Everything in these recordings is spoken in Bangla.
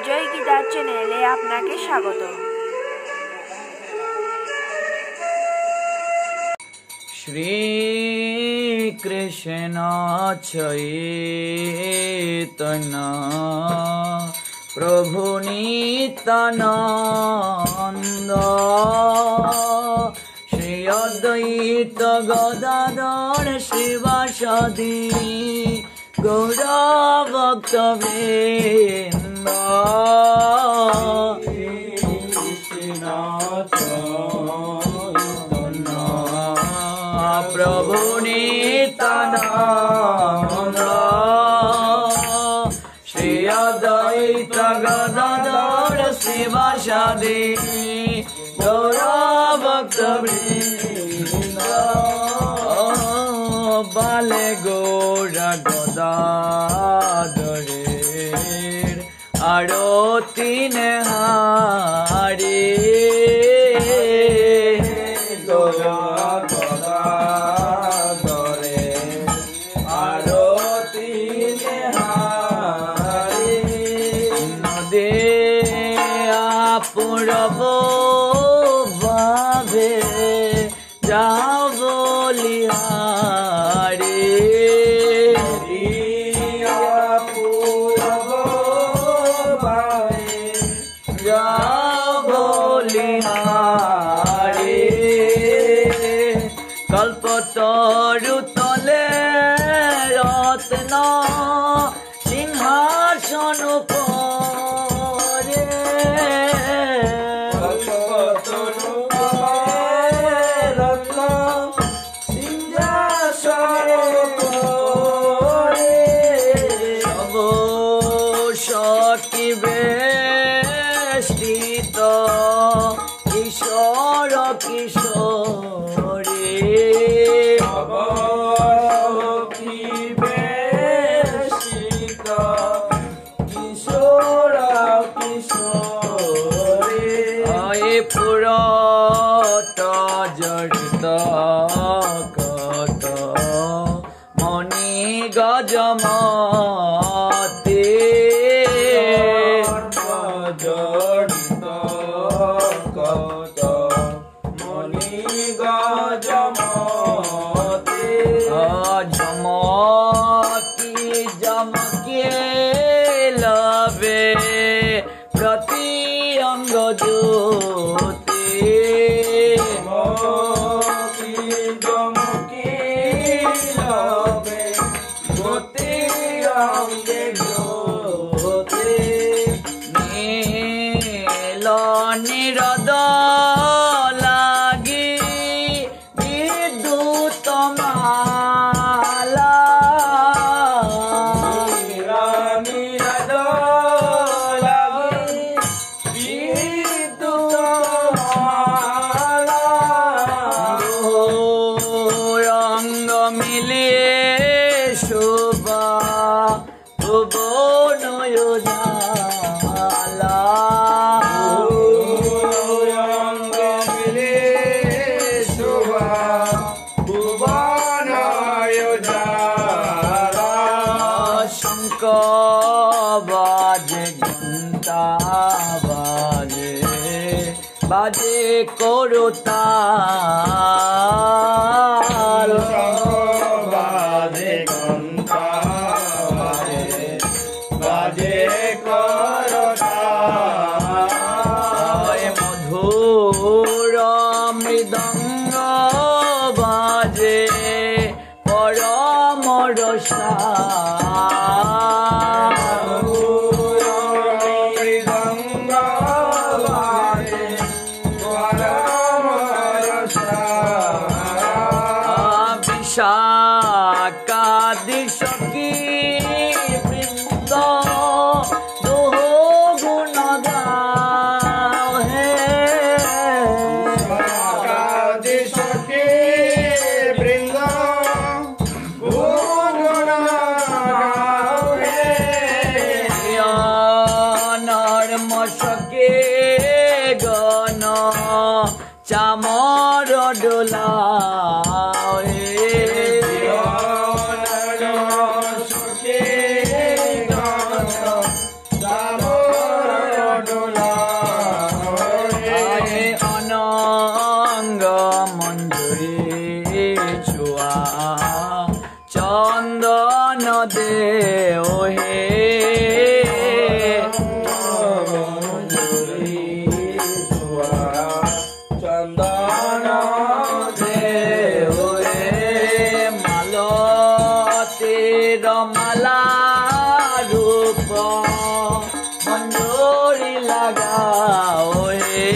বিজয় গীতার চ্যানেলে আপনাকে স্বাগত। শ্রীকৃষ্ণ চৈতন্য প্রভু নিত্যানন্দ শ্রী অদ্বৈত গদাধর শিবাসাদি গৌর ভক্তবৃন্দ। কৃষ্ণ চৈতন্য প্রভু নিত্যানন্দ শ্রী অদ্বৈত গদাধর শিবাসাদি গৌর ভক্তবৃন্দ। বালে গৌর গদাধরের আরতি নেহারি গৌর গদাধরের আরতি নেহারি নদে আপূরব ভাবে যাও বলিহারি আপূরব ভাবে যাও বলিহারি কল্পতরু তলে রত্ন সিংহাসন পরে কল্পতরু রত্ন সিংহাসন পরে সব সখী বেষ্টিত কিশোর কিশোরী সখী বেষ্টিত কিশোর কিশোরী পুরত জড়িত কত মণি গজমতি জড়িত কত মণি গজমতি ঝমকি জমকে লবে প্রতি অঙ্গ জ্যোতি জমকি লবে প্রতি অঙ্গে জ্যোতি নীল নিরদ লাগি বিদ্যুৎ মালা নিরদ লাগি বিদ্যুৎ মালা রঙ্গ মিলিয়ে শোভা ভুবন উজালা রঙ্গ মিলিয়ে শোভা ভুবন উজালা শঙ্খ বাজে ঘণ্টা বাজে বাজে করতাল বাজে ঘণ্টা বাজে বাজে করতাল মধুর মৃদঙ্গ বাজে পরম রসা মৃদঙ্গ বাজে পরম রসা বিশাখাদি সখী বৃন্দ দোহ গুণ গাও হে বিশাখাদি সখী বৃন্দ গুণ গাও হে নর্ম সখী গণ চামর ডোলা সুখী দেও হে চন্দন দেও হে মালতের মালা রূপ মঞ্জুরি লাগাও হে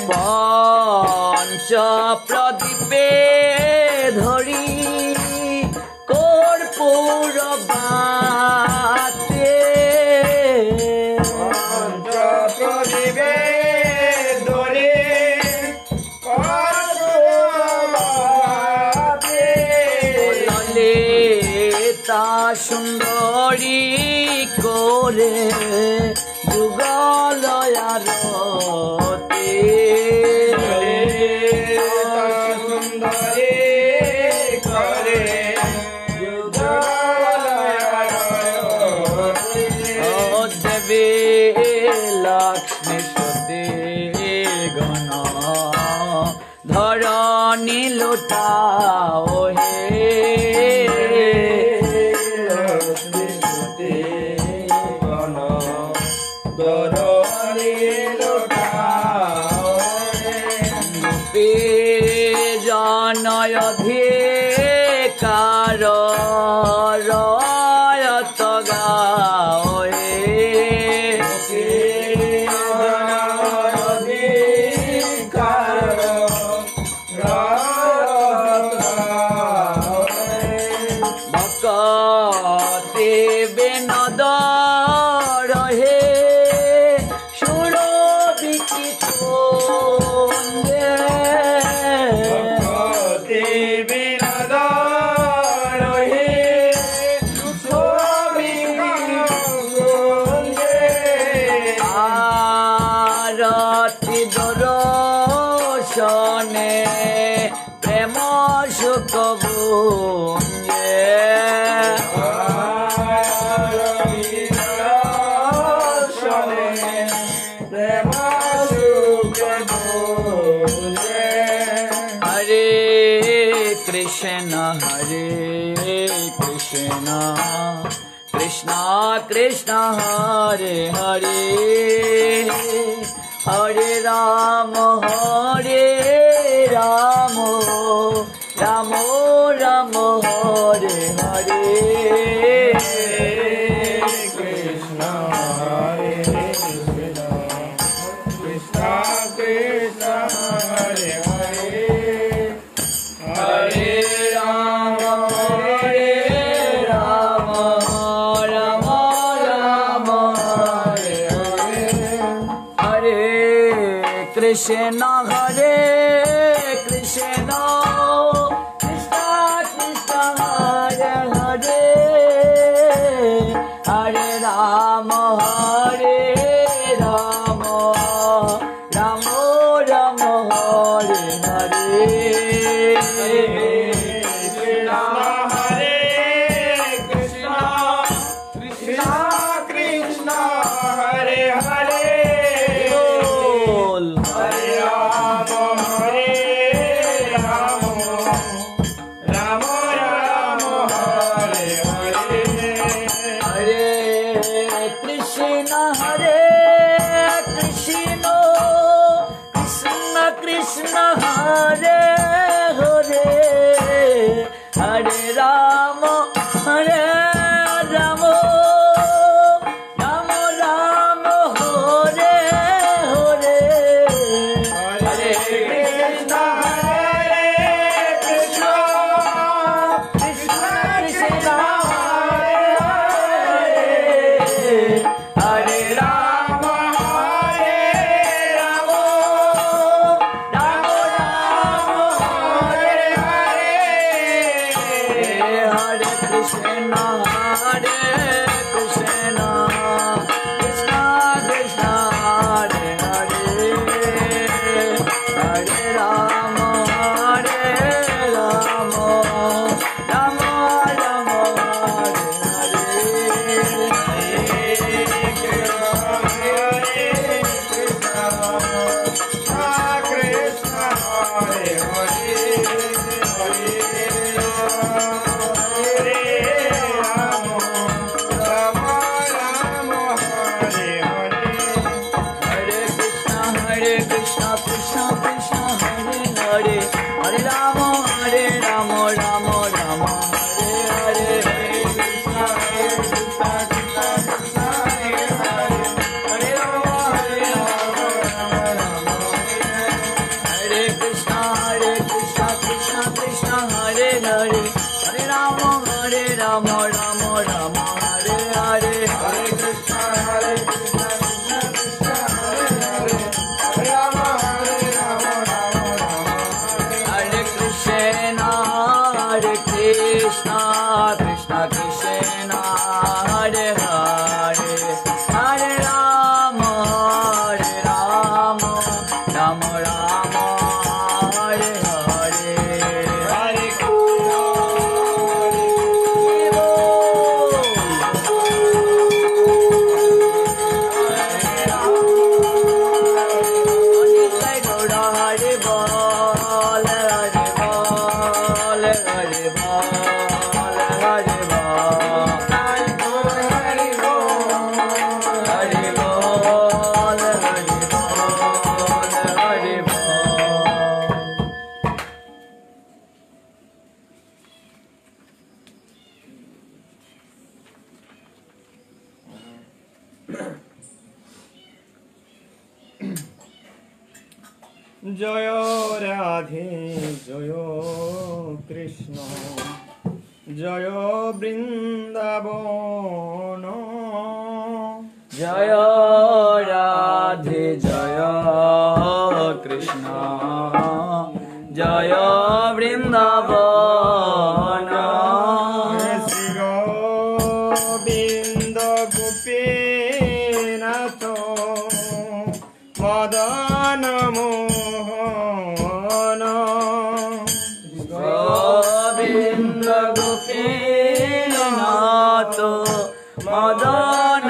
পঞ্চ প্রদীপে ধরি কর্পূর বাতে পঞ্চ প্রদীপে ধরি ললিতা সুন্দরী করে যুগলয়ারতি সুন্দরী করে ও দেবী লক্ষ্মী সতী গণ ধরণী লুটাও হে জনয়ধিকার রয়ত গাও হে ভকতে বিনোদ রহে সুরবিকিত আরতি দর্শনে প্রেম সুখ বুঞ্জে হরে কৃষ্ণ কৃষ্ণ কৃষ্ণ হরে হরে হরে রাম রাম রাম হরে হরে কৃষ্ণ হরে কৃষ্ণ কৃষ্ণ হরে হরে হরে রাম রাম রাম হরে হরে হরে কৃষ্ণ হরে কৃষ্ণ কৃষ্ণ কৃষ্ণ হরে হরে হরে রাম রাম রাম হরে হরে কৃষ্ণ হরে হরে बोल হরে রাম রাম রাম হরে হরে हरे कृष्ण कृष्ण कृष्ण कृष्ण हरे জয় রাধে জয় কৃষ্ণ জয় বৃন্দাবন জয় রাধে জয় কৃষ্ণ জয় বৃন্দাবন শ্রী গোবিন্দ গোপীনাথ মদন মোহন গোবিন্দ গোপীনাথ মদন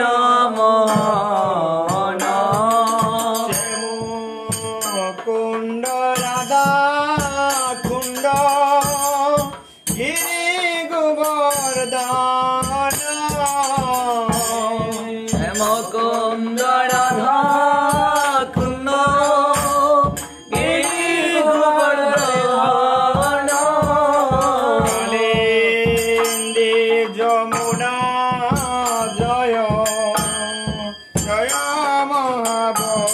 মোহন কুণ্ড রাধা কুণ্ড গিরি গোবর্ধন হেমকুণ্ড রাধা কুণ্ড গিরি গোবর্ধন কালিন্দী যমুনা জয় জয় মহাবন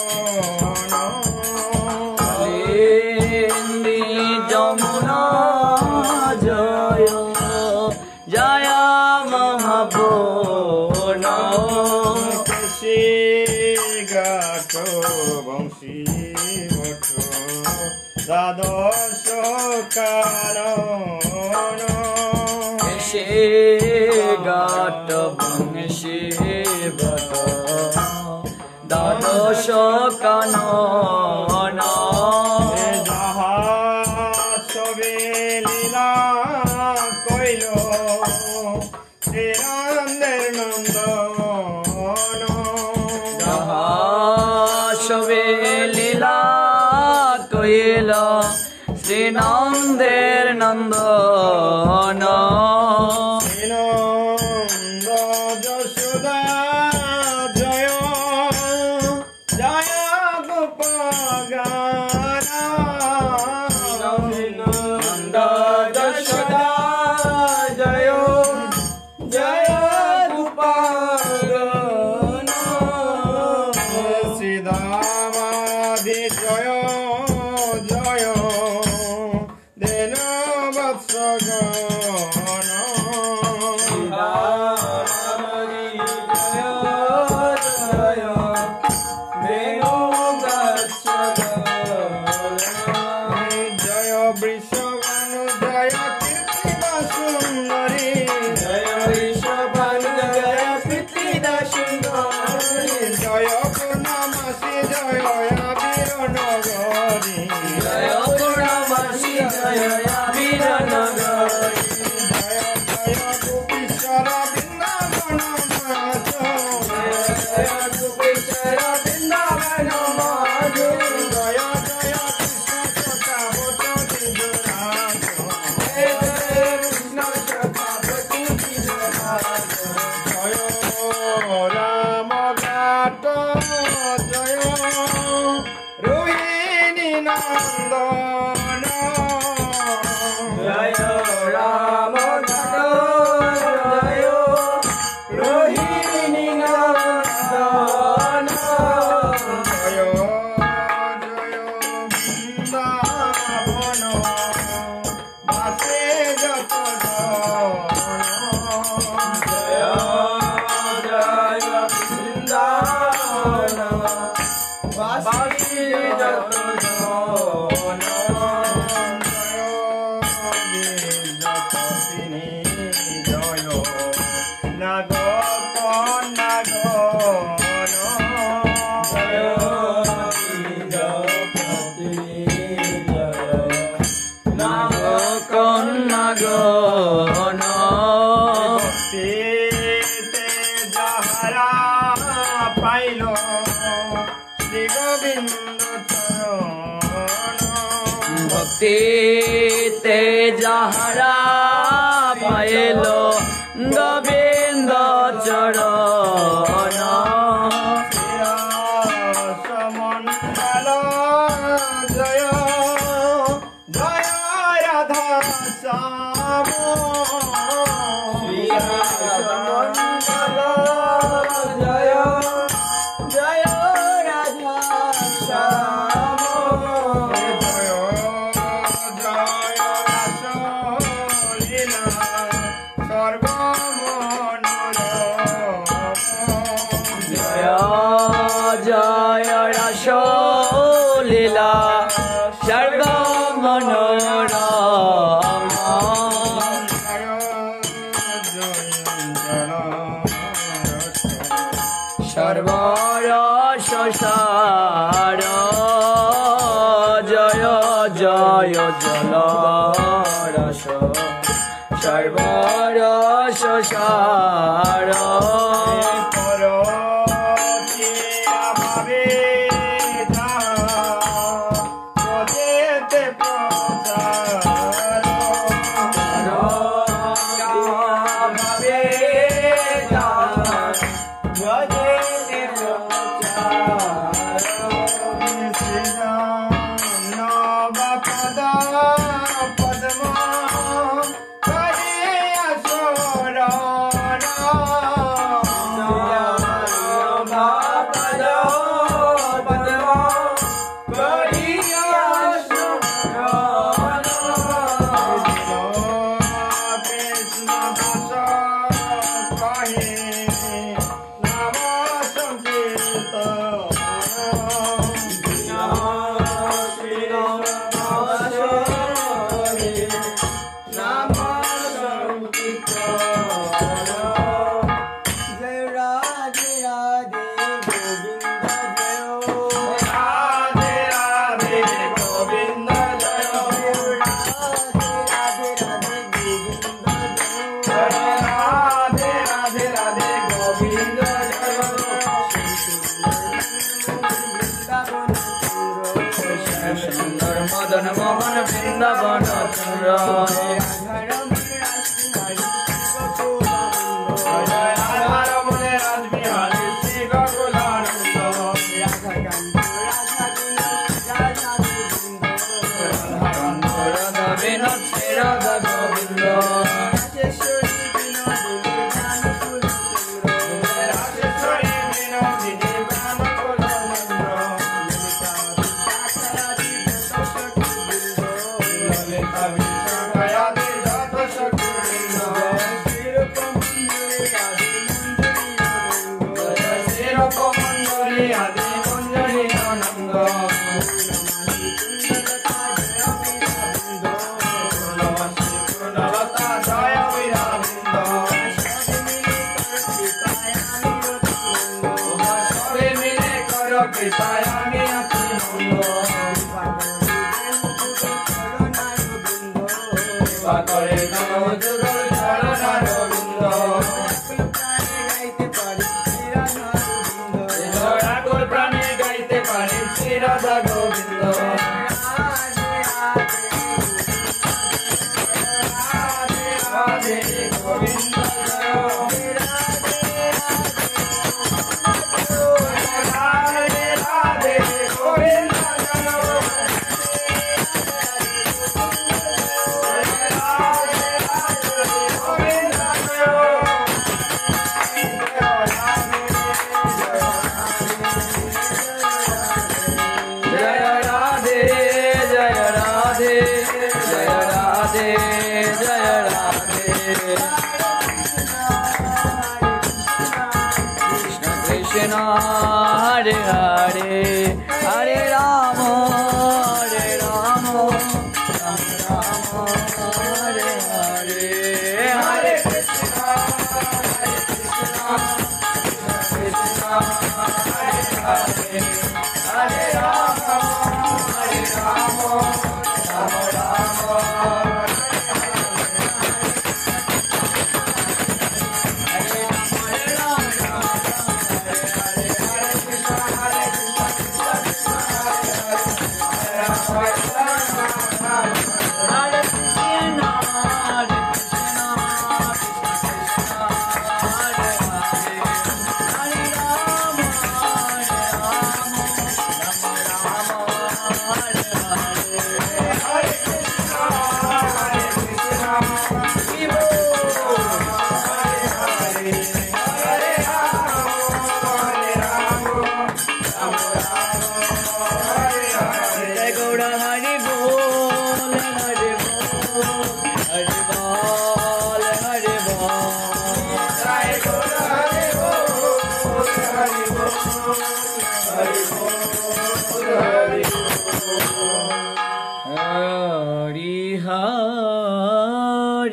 কালিন্দী যমুনা জয় জয় মহাবন কেশী গাঠ বংশী মঠ দ্বাদশ কারণ সে গাট বংশী বট দ্বাদশ কানন যাহা সবে লীলা কইল শ্রীরামের নন্দন যাহা সবে লীলা কইল শ্রীনন্দের নন্দন শ্রীনন্দ যশোদা জয় জয় গোপগান নন্দ যশোদা জয় জয় গোপাল শ্রীদামাদি জয় জয় দেন বৎসগণ জয় বৃষভানু জয় কীর্তিদা সুন্দরী জয় পূর্ণমাসী জয় আবির নগরী জয় জয় গোপীশ্বর বৃন্দাবন মাধ জয় জয় কৃষ্ণ চক্রবর্তী যুবরাজ জয় রাম ঘাট জয় রোহিণী নন্দন জয় রাম জয় রোহিণী নন্দন জয় জয় বৃন্দাবন বাসে যত জন জয় জয় বৃন্দাবন বাসি যত জন জয় নাগ নাগ কন্যাগণ যাহারা পাইল শ্রী গোবিন্দ চরণ ভক্তিতে যাহারা পাইল গোবিন্দ চরণ সমন্ডল জয় জয় রাধা শ্যাম সমন্ডল জয় জয় রাধা শ্যাম জয় রাস লীলা সর্ব মনোরম সর্বরস সার জয় জয় জল রস সর্বরস সার মদন মোহন বৃন্দাবন চন্দ্র রাধা গোবিন্দ রাধা গোবিন্দ জয়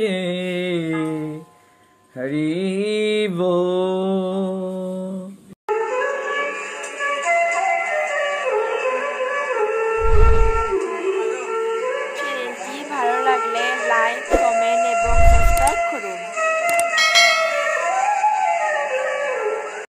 রে হরি